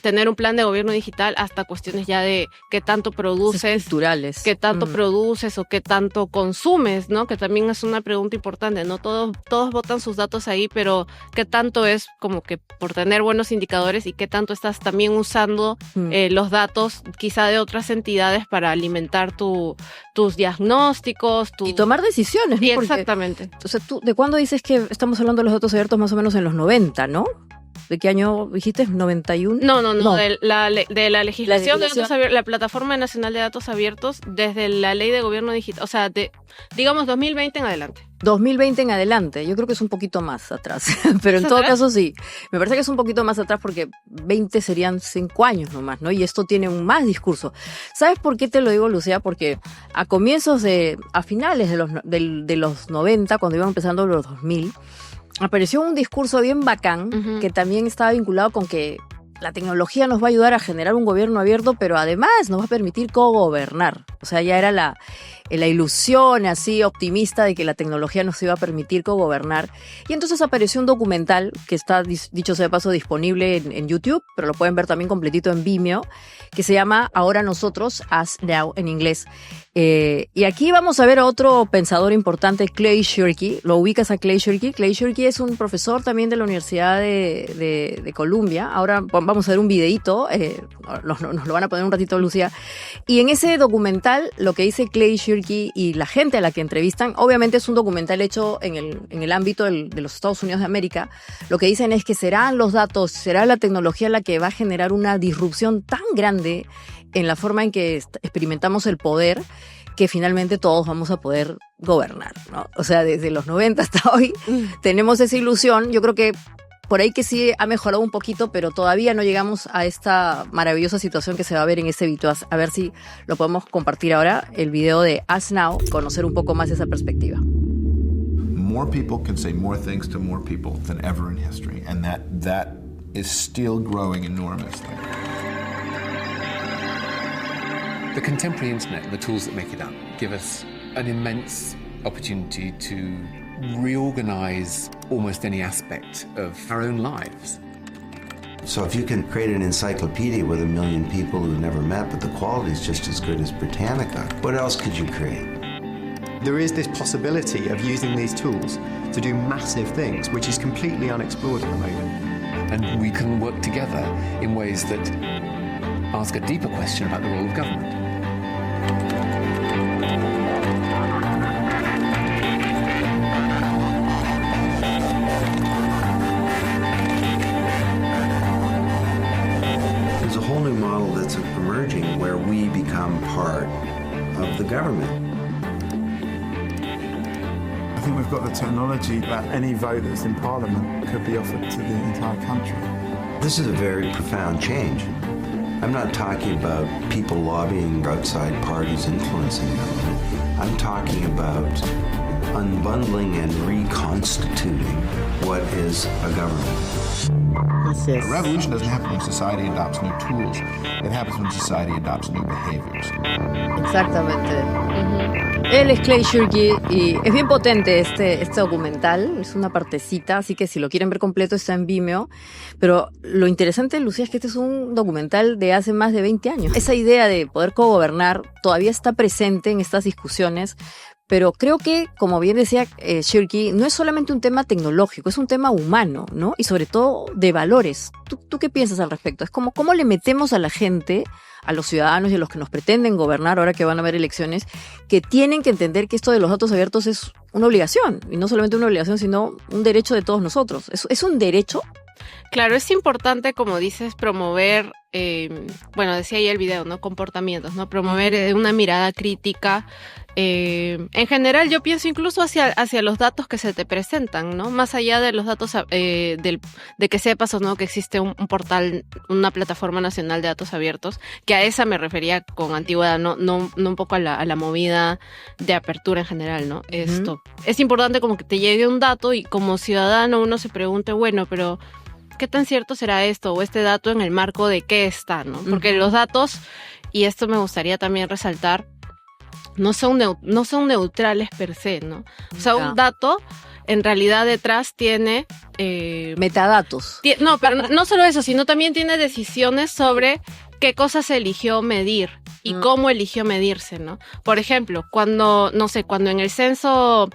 S1: tener un plan de gobierno digital hasta cuestiones ya de qué tanto produces,
S4: Estructurales.
S1: qué tanto produces o qué tanto consumes, ¿no? Que también es una pregunta importante, ¿no? Todos botan sus datos ahí, pero qué tanto es como que por tener buenos indicadores y qué tanto estás también usando los datos quizá de otras entidades para alimentar tus diagnósticos,
S4: y tomar decisiones, ¿no?
S1: Sí,
S4: Porque,
S1: exactamente.
S4: o sea, ¿tú de cuándo dices que estamos hablando de los datos abiertos más o menos en los 90, ¿no? ¿De qué año dijiste? ¿91?
S1: No. De la legislación de
S4: legislación.
S1: datos abiertos, la Plataforma Nacional de Datos Abiertos, desde la Ley de Gobierno Digital, o sea, digamos 2020 en adelante.
S4: 2020 en adelante, yo creo que es un poquito más atrás, pero en
S1: ¿Es
S4: todo
S1: atrás?
S4: caso sí, me parece que es un poquito más atrás porque 20 serían 5 años nomás, ¿no? Y esto tiene un más discurso. ¿Sabes por qué te lo digo, Lucía? Porque a finales de los 90, cuando iban empezando los 2000, apareció un discurso bien bacán que también estaba vinculado con que la tecnología nos va a ayudar a generar un gobierno abierto, pero además nos va a permitir cogobernar. O sea, ya era la ilusión así optimista de que la tecnología nos iba a permitir cogobernar. Y entonces apareció un documental que está, dicho sea de paso, disponible en YouTube, pero lo pueden ver también completito en Vimeo, que se llama Ahora Nosotros, Us Now en inglés. Y aquí vamos a ver a otro pensador importante, Clay Shirky. ¿Lo ubicas a Clay Shirky? Clay Shirky es un profesor también de la Universidad de Columbia. Ahora vamos a ver un videíto, nos lo van a poner un ratito, Lucía. Y en ese documental, lo que dice Clay Shirky y la gente a la que entrevistan, obviamente es un documental hecho en el ámbito de los Estados Unidos de América. Lo que dicen es que serán los datos, será la tecnología la que va a generar una disrupción tan grande en la forma en que experimentamos el poder, que finalmente todos vamos a poder gobernar, ¿no? O sea, desde los 90 hasta hoy tenemos esa ilusión. Yo creo que por ahí que sí ha mejorado un poquito, pero todavía no llegamos a esta maravillosa situación que se va a ver en este video. A ver si lo podemos compartir ahora, el video de Us Now, conocer un poco más esa perspectiva.
S2: More people can say more things to more people than ever in history, and that is still growing enormously.
S6: The contemporary internet and the tools that make it up give us an immense opportunity to reorganize almost any aspect of our own lives.
S7: So if you can create an encyclopedia with 1 million people who've never met, but the quality is just as good as Britannica, what else could you create?
S8: There is this possibility of using these tools to do massive things, which is completely unexplored at the moment.
S6: And we can work together in ways that ask a deeper question about the role of government.
S7: government.
S9: I think we've got the technology that any vote that's in Parliament could be offered to the entire country.
S7: This is a very profound change. I'm not talking about people lobbying outside parties influencing government. I'm talking about unbundling and reconstituting what is a government.
S4: Así es.
S2: A revolution doesn't happen when society adopts new tools. It happens when society adopts new behaviors.
S4: Exactamente. Él es Clay Shirky y es bien potente este documental, es una partecita, así que si lo quieren ver completo está en Vimeo. Pero lo interesante, Lucía, es que este es un documental de hace más de 20 años. Esa idea de poder cogobernar todavía está presente en estas discusiones, pero creo que, como bien decía Shirky, no es solamente un tema tecnológico, es un tema humano, ¿no? Y sobre todo de valores. ¿Tú qué piensas al respecto? Es como cómo le metemos a la gente, a los ciudadanos y a los que nos pretenden gobernar ahora que van a haber elecciones, que tienen que entender que esto de los datos abiertos es una obligación, y no solamente una obligación, sino un derecho de todos nosotros. ¿Es un derecho?
S1: Claro, es importante, como dices, promover, bueno, decía ahí el video, ¿no? Comportamientos, ¿no? Promover una mirada crítica. En general, yo pienso incluso hacia los datos que se te presentan, ¿no? Más allá de los datos, de que sepas o no que existe un portal, una plataforma nacional de datos abiertos, que a esa me refería con antigüedad, no un poco a la movida de apertura en general, ¿no? Esto. Es importante como que te llegue un dato y como ciudadano uno se pregunte, bueno, pero ¿qué tan cierto será esto o este dato en el marco de qué está, ¿no? Porque los datos, y esto me gustaría también resaltar, no son neutrales per se, ¿no? O sea, un dato en realidad detrás tiene...
S4: metadatos.
S1: No, pero no solo eso, sino también tiene decisiones sobre qué cosas se eligió medir y cómo eligió medirse, ¿no? Por ejemplo, cuando en el censo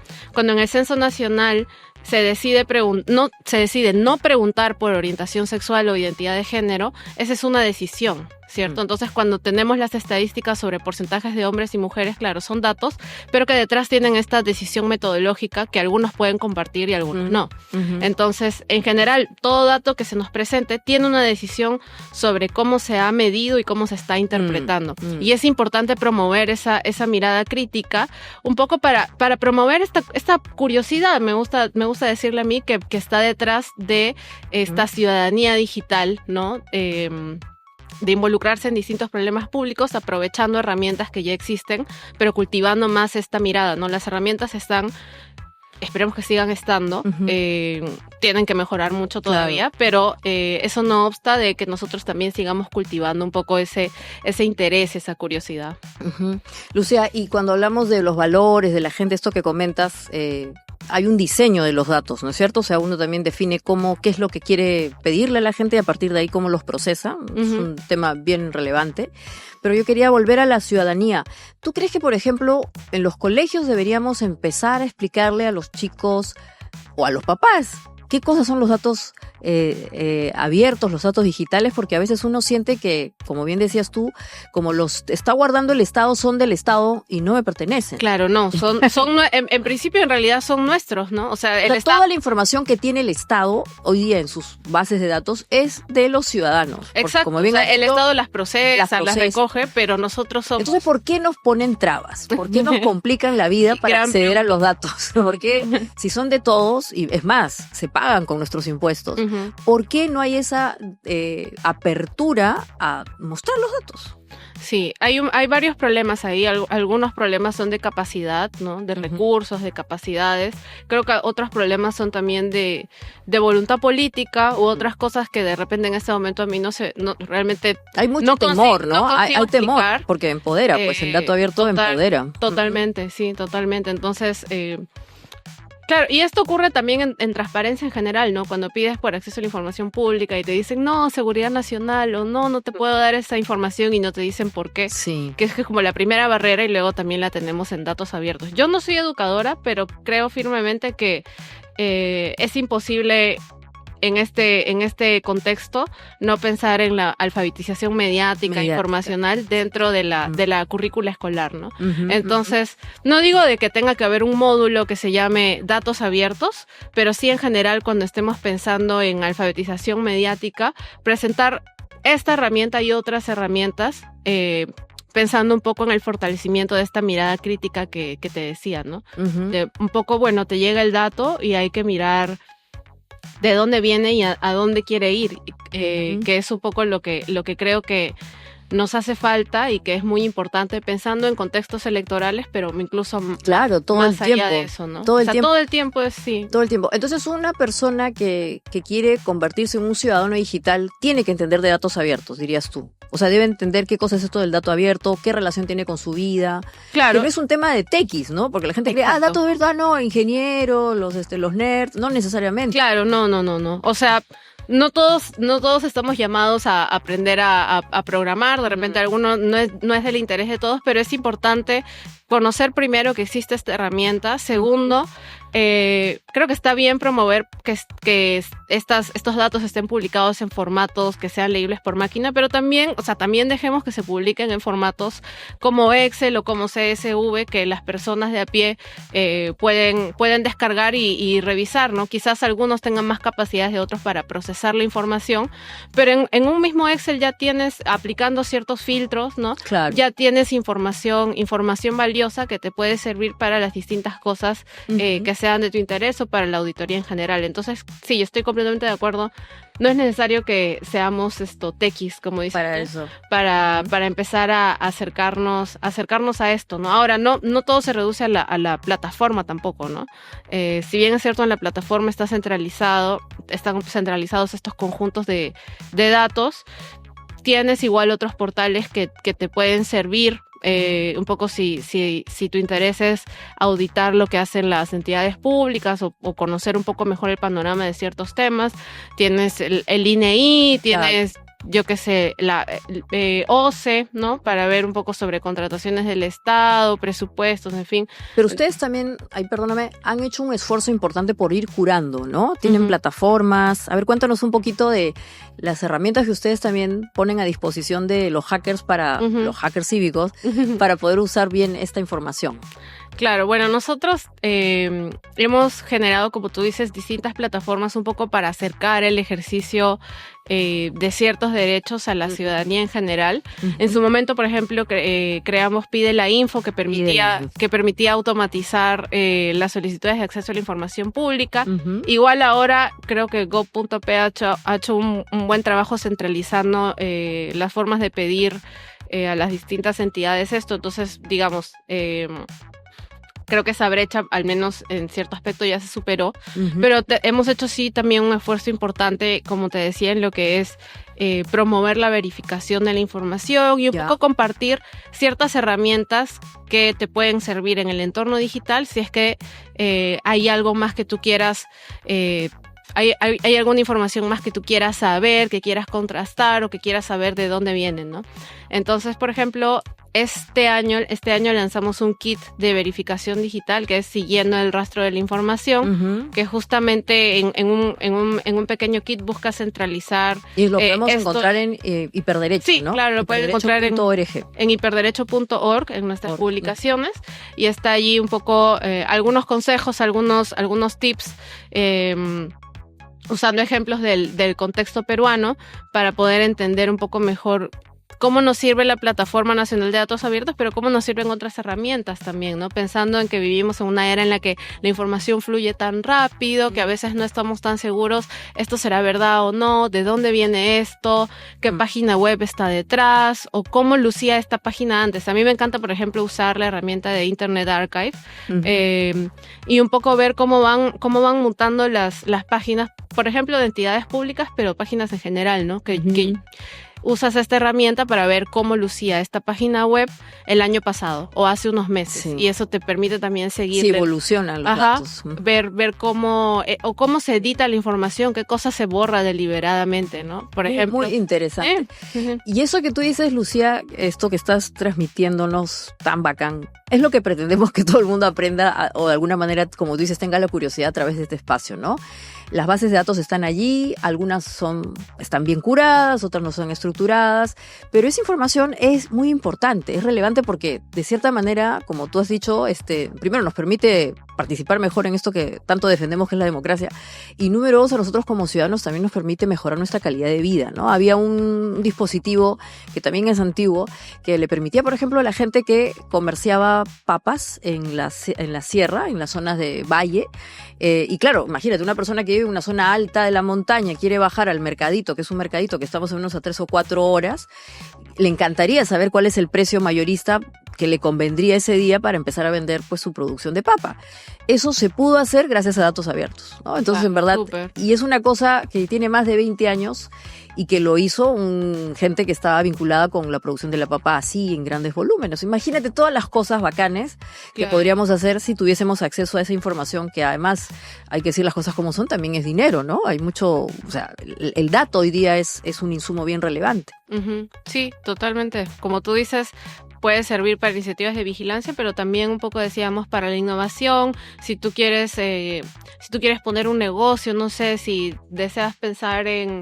S1: nacional se decide no preguntar por orientación sexual o identidad de género, esa es una decisión, ¿cierto? Entonces, cuando tenemos las estadísticas sobre porcentajes de hombres y mujeres, claro, son datos, pero que detrás tienen esta decisión metodológica que algunos pueden compartir y algunos no. Entonces, en general, todo dato que se nos presente tiene una decisión sobre cómo se ha medido y cómo se está interpretando. Y es importante promover esa mirada crítica, un poco para promover esta curiosidad, me gusta decirle a mí que está detrás de esta ciudadanía digital, ¿no? De involucrarse en distintos problemas públicos, aprovechando herramientas que ya existen, pero cultivando más esta mirada, ¿no? Las herramientas están, esperemos que sigan estando, tienen que mejorar mucho todavía, pero eso no obsta de que nosotros también sigamos cultivando un poco ese interés, esa curiosidad.
S4: Lucía, y cuando hablamos de los valores de la gente, esto que comentas, hay un diseño de los datos, ¿no es cierto? O sea, uno también define qué es lo que quiere pedirle a la gente y a partir de ahí cómo los procesa. Es un tema bien relevante. Pero yo quería volver a la ciudadanía. ¿Tú crees que, por ejemplo, en los colegios deberíamos empezar a explicarle a los chicos o a los papás qué cosas son los datos abiertos, los datos digitales? Porque a veces uno siente que, como bien decías tú, como los está guardando el Estado, son del Estado y no me pertenecen.
S1: Claro, no, son en principio en realidad son nuestros, ¿no? O sea,
S4: toda la información que tiene el Estado hoy día en sus bases de datos es de los ciudadanos.
S1: Exacto,
S4: como bien
S1: el Estado las procesa, las recoge, pero nosotros somos...
S4: Entonces, ¿por qué nos ponen trabas? ¿Por qué nos complican la vida para acceder a los datos? Porque si son de todos, y es más, se pagan con nuestros impuestos, ¿por qué no hay esa apertura a mostrar los datos?
S1: Sí, hay varios problemas ahí. Algunos problemas son de capacidad, ¿no? De recursos, de capacidades. Creo que otros problemas son también de voluntad política u otras cosas que de repente en este momento a mí realmente...
S4: Hay mucho temor, ¿no? Hay temor, porque empodera, pues el dato abierto empodera.
S1: Totalmente, sí, totalmente. Entonces... Claro, y esto ocurre también en transparencia en general, ¿no? Cuando pides por acceso a la información pública y te dicen, no, seguridad nacional, o no te puedo dar esa información y no te dicen por qué.
S4: Sí.
S1: Que es como la primera barrera y luego también la tenemos en datos abiertos. Yo no soy educadora, pero creo firmemente que es imposible en este contexto no pensar en la alfabetización mediática. Informacional dentro de la currícula escolar, ¿no? Entonces, no digo de que tenga que haber un módulo que se llame datos abiertos, pero sí en general cuando estemos pensando en alfabetización mediática, presentar esta herramienta y otras herramientas pensando un poco en el fortalecimiento de esta mirada crítica que te decía, ¿no? Un poco, bueno, te llega el dato y hay que mirar de dónde viene y a dónde quiere ir, que es un poco lo que creo que nos hace falta y que es muy importante pensando en contextos electorales, pero incluso
S4: todo
S1: más
S4: el
S1: allá
S4: tiempo.
S1: de eso, ¿no?
S4: Todo el tiempo.
S1: Todo el tiempo es sí.
S4: Todo el tiempo. Entonces, una persona que quiere convertirse en un ciudadano digital tiene que entender de datos abiertos, dirías tú. O sea, debe entender qué cosa es esto del dato abierto, qué relación tiene con su vida.
S1: Claro.
S4: Que no es un tema de tequis, ¿no? Porque la gente cree, datos abiertos, no, ingeniero, los nerds, no necesariamente.
S1: Claro, no. O sea, no todos estamos llamados a aprender a programar, de repente alguno no es del interés de todos, pero es importante conocer primero que existe esta herramienta. Segundo, creo que está bien promover que estos datos estén publicados en formatos que sean leíbles por máquina, pero también dejemos que se publiquen en formatos como Excel o como CSV, que las personas de a pie pueden descargar y revisar, ¿no? Quizás algunos tengan más capacidades de otros para procesar la información, pero en un mismo Excel ya tienes, aplicando ciertos filtros, ¿no?
S4: Claro.
S1: Ya tienes información valiosa que te puede servir para las distintas cosas que sean de tu interés o para la auditoría en general. Entonces, sí, yo estoy completamente de acuerdo. No es necesario que seamos tequis, como dices,
S4: para eso,
S1: para empezar a acercarnos a esto, ¿no? Ahora, no todo se reduce a la plataforma tampoco, ¿no? Si bien es cierto, en la plataforma están centralizados estos conjuntos de datos, tienes igual otros portales que te pueden servir. Un poco si tu interés es auditar lo que hacen las entidades públicas o conocer un poco mejor el panorama de ciertos temas, tienes el INEI, tienes, yo qué sé, la OCE, ¿no? Para ver un poco sobre contrataciones del Estado, presupuestos, en fin.
S4: Pero ustedes también, han hecho un esfuerzo importante por ir curando, ¿no? Tienen plataformas. A ver, cuéntanos un poquito de las herramientas que ustedes también ponen a disposición de los hackers los hackers cívicos, para poder usar bien esta información.
S1: Claro, bueno, nosotros hemos generado, como tú dices, distintas plataformas un poco para acercar el ejercicio de ciertos derechos a la ciudadanía en general. En su momento, por ejemplo, creamos Pide la Info, que permitía automatizar las solicitudes de acceso a la información pública. Igual ahora creo que gov.p ha hecho un buen trabajo centralizando las formas de pedir a las distintas entidades esto. Entonces, digamos, creo que esa brecha, al menos en cierto aspecto, ya se superó. Pero hemos hecho sí también un esfuerzo importante, como te decía, en lo que es promover la verificación de la información y un poco compartir ciertas herramientas que te pueden servir en el entorno digital si es que hay algo más que tú quieras. Hay alguna información más que tú quieras saber, que quieras contrastar o que quieras saber de dónde vienen, ¿no? Entonces, por ejemplo, este año lanzamos un kit de verificación digital que es siguiendo el rastro de la información, que justamente en un pequeño kit busca centralizar.
S4: Y lo podemos encontrar en Hiperderecho,
S1: sí,
S4: ¿no?
S1: Sí, claro, lo pueden encontrar en hiperderecho.org, en nuestras publicaciones, y está allí un poco algunos consejos, algunos tips, usando ejemplos del contexto peruano para poder entender un poco mejor cómo nos sirve la Plataforma Nacional de Datos Abiertos, pero cómo nos sirven otras herramientas también, ¿no? Pensando en que vivimos en una era en la que la información fluye tan rápido, que a veces no estamos tan seguros, esto será verdad o no, de dónde viene esto, qué página web está detrás, o cómo lucía esta página antes. A mí me encanta, por ejemplo, usar la herramienta de Internet Archive y un poco ver cómo van mutando las páginas, por ejemplo, de entidades públicas, pero páginas en general, ¿no? Que usas esta herramienta para ver cómo lucía esta página web el año pasado o hace unos meses. Sí. Y eso te permite también seguir.
S4: Sí, evolucionan los datos.
S1: Ver cómo se edita la información, qué cosa se borra deliberadamente, ¿no? Por ejemplo.
S4: Muy interesante. Y eso que tú dices, Lucía, esto que estás transmitiéndonos tan bacán, es lo que pretendemos que todo el mundo aprenda o de alguna manera, como tú dices, tenga la curiosidad a través de este espacio, ¿no? Las bases de datos están allí, algunas están bien curadas, otras no son estructuradas, pero esa información es muy importante, es relevante porque de cierta manera, como tú has dicho, primero nos permite participar mejor en esto que tanto defendemos, que es la democracia. Y número 2, a nosotros como ciudadanos también nos permite mejorar nuestra calidad de vida, ¿no? Había un dispositivo que también es antiguo, que le permitía, por ejemplo, a la gente que comerciaba papas en la sierra, en las zonas de valle. Y claro, imagínate, una persona que vive en una zona alta de la montaña, quiere bajar al mercadito, que es un mercadito que estamos menos a 3 o 4 horas, le encantaría saber cuál es el precio mayorista que le convendría ese día para empezar a vender pues su producción de papa. Eso se pudo hacer gracias a datos abiertos, ¿no? Entonces, en verdad,
S1: súper.
S4: y es una cosa que tiene más de 20 años y que lo hizo gente que estaba vinculada con la producción de la papa así en grandes volúmenes. Imagínate todas las cosas bacanes que podríamos hacer si tuviésemos acceso a esa información, que además, hay que decir las cosas como son, también es dinero, ¿no? Hay mucho, o sea, el dato hoy día es un insumo bien relevante.
S1: Ujú. Sí, totalmente. Como tú dices, puede servir para iniciativas de vigilancia, pero también un poco decíamos para la innovación. Si tú quieres poner un negocio, no sé, si deseas pensar en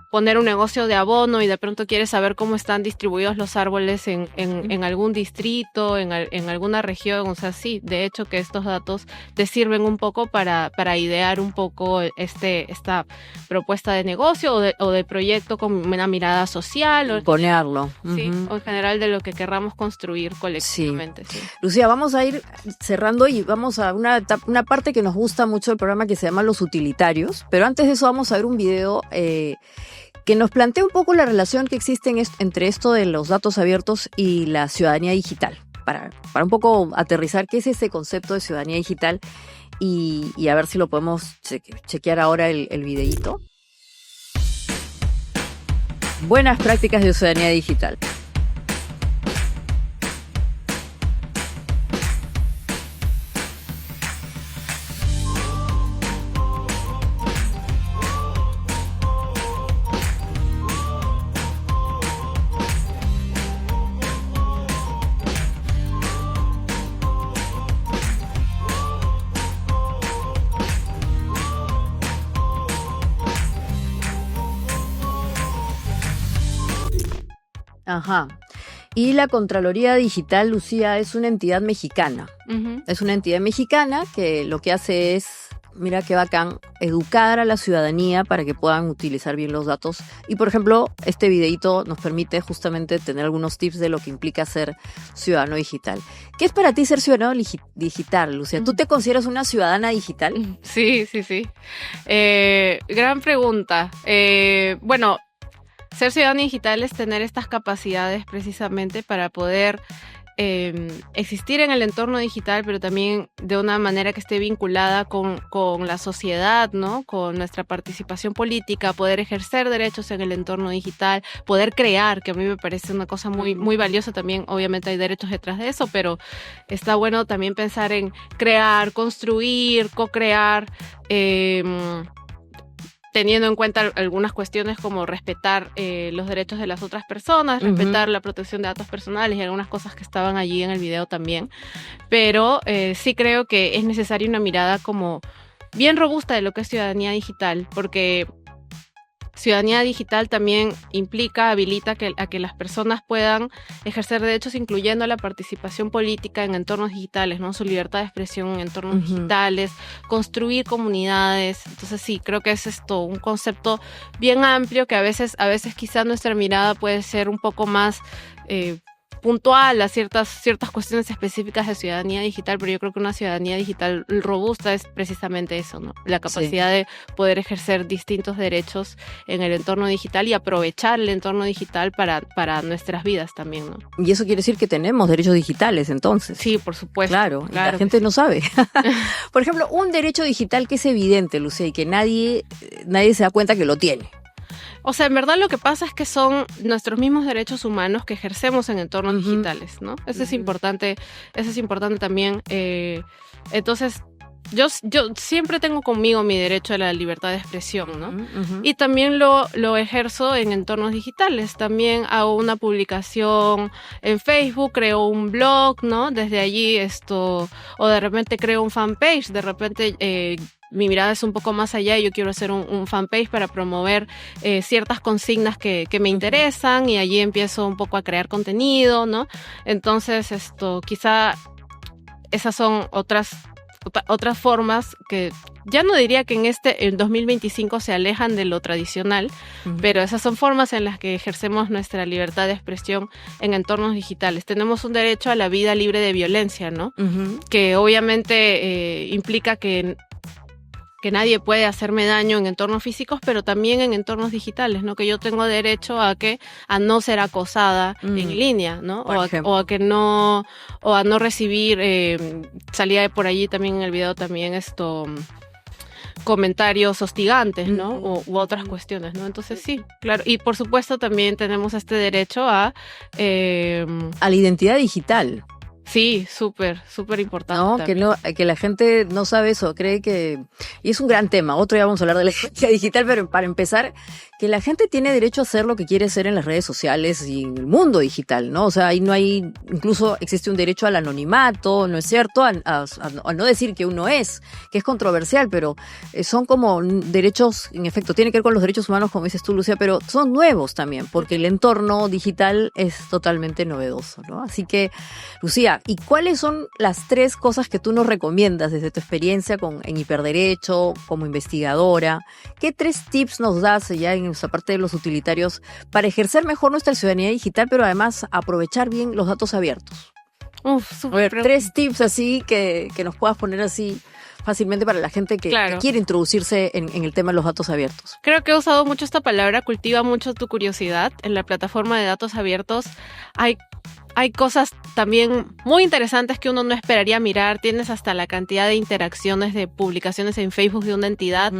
S1: poner un negocio de abono y de pronto quieres saber cómo están distribuidos los árboles en algún distrito, en alguna región. O sea, sí, de hecho que estos datos te sirven un poco para idear un poco esta propuesta de negocio o de proyecto con una mirada social.
S4: Ponerlo.
S1: Sí, o en general de lo que querramos construir colectivamente. Sí.
S4: Lucía, vamos a ir cerrando y vamos a una parte que nos gusta mucho del programa, que se llama Los Utilitarios, pero antes de eso vamos a ver un video que nos plantea un poco la relación que existe entre esto de los datos abiertos y la ciudadanía digital, para un poco aterrizar qué es ese concepto de ciudadanía digital y a ver si lo podemos chequear ahora el videíto. Buenas prácticas de ciudadanía digital. Ajá. Y la Contraloría Digital, Lucía, es una entidad mexicana.
S1: Uh-huh.
S4: Es una entidad mexicana que lo que hace es, mira qué bacán, educar a la ciudadanía para que puedan utilizar bien los datos. Y, por ejemplo, este videito nos permite justamente tener algunos tips de lo que implica ser ciudadano digital. ¿Qué es para ti ser ciudadano digital, Lucía? ¿Tú te consideras una ciudadana digital?
S1: Sí. Gran pregunta. Bueno, ser ciudadano digital es tener estas capacidades precisamente para poder existir en el entorno digital, pero también de una manera que esté vinculada con la sociedad, ¿no? Con nuestra participación política, poder ejercer derechos en el entorno digital, poder crear, que a mí me parece una cosa muy, muy valiosa también. Obviamente hay derechos detrás de eso, pero está bueno también pensar en crear, construir, co-crear, teniendo en cuenta algunas cuestiones como respetar los derechos de las otras personas, respetar la protección de datos personales y algunas cosas que estaban allí en el video también. Pero sí creo que es necesaria una mirada como bien robusta de lo que es ciudadanía digital, porque ciudadanía digital también habilita a que las personas puedan ejercer derechos, incluyendo la participación política en entornos digitales, ¿no? Su libertad de expresión en entornos digitales, construir comunidades. Entonces sí, creo que es un concepto bien amplio que a veces quizá nuestra mirada puede ser un poco más puntual a ciertas cuestiones específicas de ciudadanía digital, pero yo creo que una ciudadanía digital robusta es precisamente eso, ¿no? La capacidad de poder ejercer distintos derechos en el entorno digital y aprovechar el entorno digital para nuestras vidas también, ¿no?
S4: Y eso quiere decir que tenemos derechos digitales, entonces.
S1: Sí, por supuesto.
S4: Claro, y la gente no sabe. Por ejemplo, un derecho digital que es evidente, Lucía, y que nadie se da cuenta que lo tiene.
S1: O sea, en verdad lo que pasa es que son nuestros mismos derechos humanos que ejercemos en entornos digitales, ¿no? Eso es importante también. Entonces, yo siempre tengo conmigo mi derecho a la libertad de expresión, ¿no? Y también lo ejerzo en entornos digitales. También hago una publicación en Facebook, creo un blog, ¿no? Desde allí o de repente creo un fanpage, de repente mi mirada es un poco más allá y yo quiero hacer un fanpage para promover ciertas consignas que me interesan y allí empiezo un poco a crear contenido, ¿no? Entonces, quizá esas son otras formas que ya no diría que en 2025 se alejan de lo tradicional, pero esas son formas en las que ejercemos nuestra libertad de expresión en entornos digitales. Tenemos un derecho a la vida libre de violencia, ¿no? Que obviamente implica que nadie puede hacerme daño en entornos físicos, pero también en entornos digitales, ¿no? Que yo tengo derecho a no ser acosada en línea, ¿no? O a no recibir, salía por allí también en el video también comentarios hostigantes, ¿no? U otras cuestiones, ¿no? Entonces sí, claro. Y por supuesto también tenemos este derecho a
S4: la identidad digital.
S1: Sí, súper importante.
S4: ¿No? Que la gente no sabe eso, cree que... Y es un gran tema, otro día vamos a hablar de la identidad digital, pero para empezar, que la gente tiene derecho a hacer lo que quiere hacer en las redes sociales y en el mundo digital, ¿no? O sea, ahí no hay... Incluso existe un derecho al anonimato, ¿no es cierto? A no decir que uno es, que es controversial, pero son como derechos, en efecto, tiene que ver con los derechos humanos, como dices tú, Lucía, pero son nuevos también, porque el entorno digital es totalmente novedoso, ¿no? Así que, Lucía, ¿y cuáles son las 3 cosas que tú nos recomiendas desde tu experiencia en hiperderecho, como investigadora? ¿Qué 3 tips nos das ya en esa parte de los utilitarios para ejercer mejor nuestra ciudadanía digital, pero además aprovechar bien los datos abiertos? A ver, 3 tips así que nos puedas poner así fácilmente para la gente que quiere introducirse en el tema de los datos abiertos.
S1: Creo que he usado mucho esta palabra, cultiva mucho tu curiosidad. En la plataforma de datos abiertos hay cosas también muy interesantes que uno no esperaría mirar. Tienes hasta la cantidad de interacciones de publicaciones en Facebook de una entidad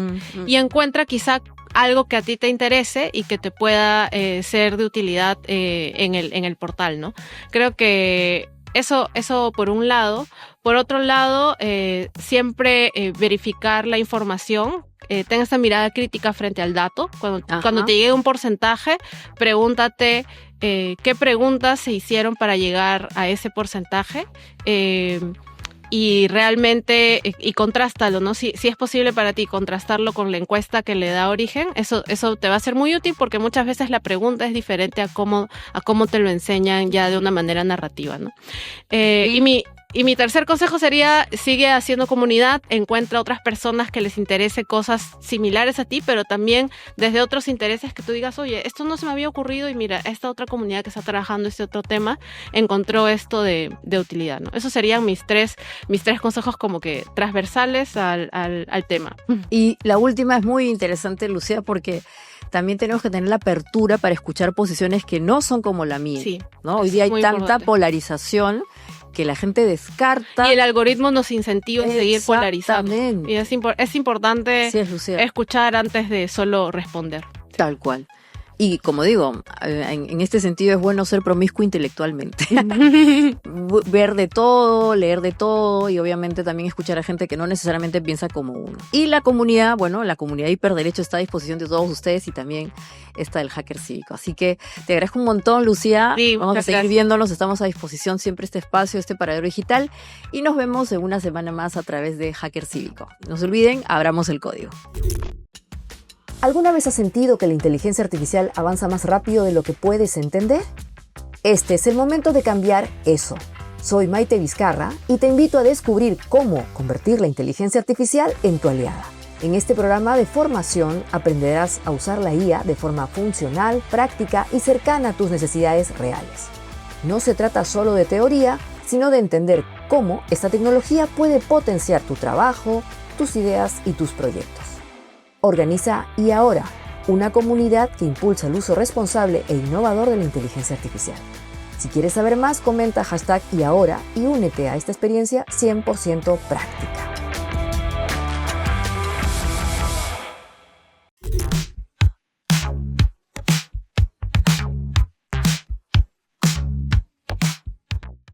S1: y encuentra quizá algo que a ti te interese y que te pueda ser de utilidad en el portal, ¿no? Creo que eso por un lado. Por otro lado, siempre verificar la información. Ten esta mirada crítica frente al dato. Cuando te llegue un porcentaje, pregúntate qué preguntas se hicieron para llegar a ese porcentaje y realmente, y contrástalo, ¿no? Si es posible para ti contrastarlo con la encuesta que le da origen, eso te va a ser muy útil porque muchas veces la pregunta es diferente a cómo te lo enseñan ya de una manera narrativa, ¿no? Y mi tercer consejo sería, sigue haciendo comunidad, encuentra otras personas que les interese cosas similares a ti, pero también desde otros intereses que tú digas, oye, esto no se me había ocurrido y mira, esta otra comunidad que está trabajando este otro tema encontró esto de utilidad, ¿no? Esos serían mis tres consejos como que transversales al tema.
S4: Y la última es muy interesante, Lucía, porque también tenemos que tener la apertura para escuchar posiciones que no son como la mía,
S1: sí,
S4: ¿no? Hoy día hay tanta polarización que la gente descarta.
S1: Y el algoritmo nos incentiva a seguir polarizando. Y es importante escuchar antes de solo responder.
S4: Tal cual. Y como digo, en este sentido es bueno ser promiscuo intelectualmente. Ver de todo, leer de todo y obviamente también escuchar a gente que no necesariamente piensa como uno. Y la comunidad, la comunidad de Hiperderecho está a disposición de todos ustedes y también está el Hacker Cívico. Así que te agradezco un montón, Lucía.
S1: Sí,
S4: vamos a seguir viéndonos, estamos a disposición siempre este espacio, este paradero digital y nos vemos en una semana más a través de Hacker Cívico. No se olviden, abramos el código. ¿Alguna vez has sentido que la inteligencia artificial avanza más rápido de lo que puedes entender? Este es el momento de cambiar eso. Soy Maite Vizcarra y te invito a descubrir cómo convertir la inteligencia artificial en tu aliada. En este programa de formación aprenderás a usar la IA de forma funcional, práctica y cercana a tus necesidades reales. No se trata solo de teoría, sino de entender cómo esta tecnología puede potenciar tu trabajo, tus ideas y tus proyectos. Organiza IAhora, una comunidad que impulsa el uso responsable e innovador de la inteligencia artificial. Si quieres saber más, comenta #IAhora y únete a esta experiencia 100% práctica.